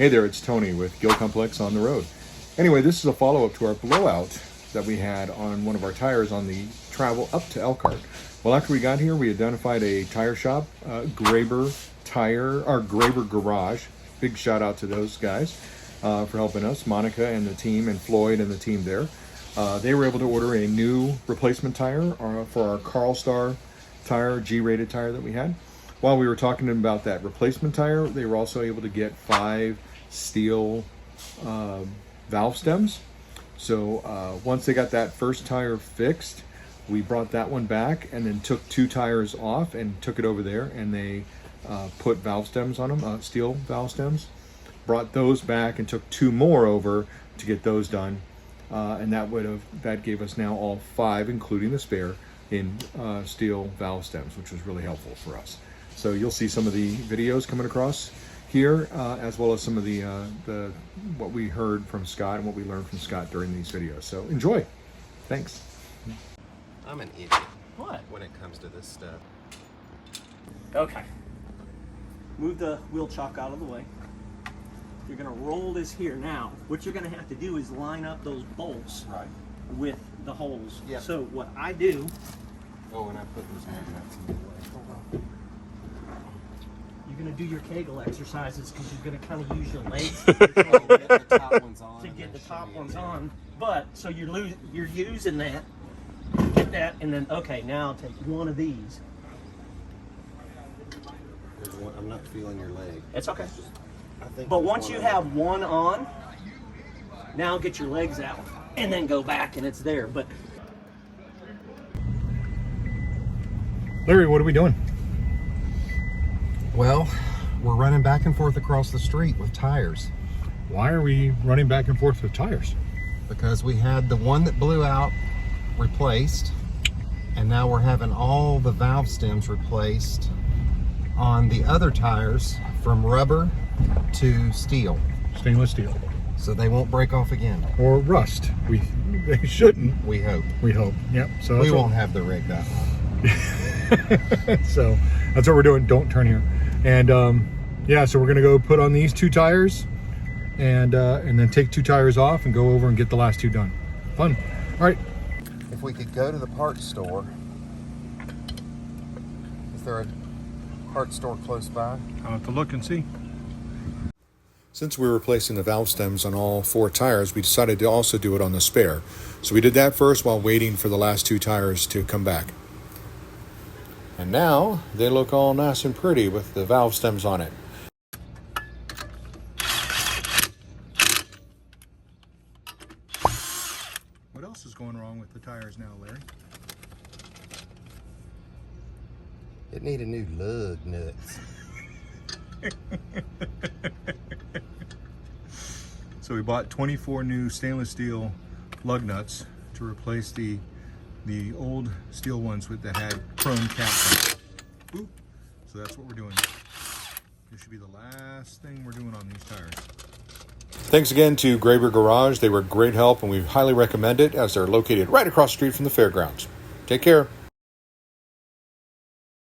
Hey there, it's Tony with GilComPlex On The Road. Anyway, this is a follow-up to our blowout that we had on one of our tires on the travel up to Elkhart. Well, after we got here, we identified a tire shop, Graber Tire, or Graber Garage. Big shout out to those guys for helping us, Monica and the team, and Floyd and the team there. They were able to order a new replacement tire for our Carlstar tire, G-rated tire that we had. While we were talking to them about that replacement tire, they were also able to get 5 steel valve stems. So once they got that first tire fixed, we brought that one back and then took 2 tires off and took it over there, and they put valve stems on them, steel valve stems. Brought those back and took 2 more over to get those done, and that gave us now all 5, including the spare, in steel valve stems, which was really helpful for us. So you'll see some of the videos coming across here, as well as some of the what we heard from Scott and what we learned from Scott during these videos. So enjoy. Thanks. I'm an idiot. What? When it comes to this stuff. Okay. Move the wheel chock out of the way. You're going to roll this here. Now, what you're going to have to do is line up those bolts with the holes. Yeah. So what I do... Oh, and I put those magnets in the way. You're going to do your Kegel exercises because you're going to kind of use your legs To get the top ones on. to get the top ones on. But, so you're using that, get that, and then, okay, now take one of these. I'm not feeling your leg. It's okay. I think But once you have one on, now get your legs out and then go back and it's there. But Larry, what are we doing? Well, we're running back and forth across the street with tires. Why are we running back and forth with tires? Because we had the one that blew out replaced, and now we're having all the valve stems replaced on the other tires from rubber to steel. Stainless steel. So they won't break off again. Or rust. They shouldn't. We hope. We hope. Yep. So We won't have the rig that long. So that's what we're doing. Don't turn here. And yeah, so we're gonna go put on these 2 tires and then take 2 tires off and go over and get the last 2 done. Fun. All right. If we could go to the parts store. Is there a parts store close by? I'll have to look and see. Since we were replacing the valve stems on all 4 tires, we decided to also do it on the spare. So we did that first while waiting for the last 2 tires to come back. And now they look all nice and pretty with the valve stems on it. What else is going wrong with the tires now, Larry? It need a new lug nuts. So we bought 24 new stainless steel lug nuts to replace the old steel ones that had chrome caps on. Ooh. So that's what we're doing. This should be the last thing we're doing on these tires. Thanks again to Graber Garage. They were great help, and we highly recommend it as they're located right across the street from the fairgrounds. Take care.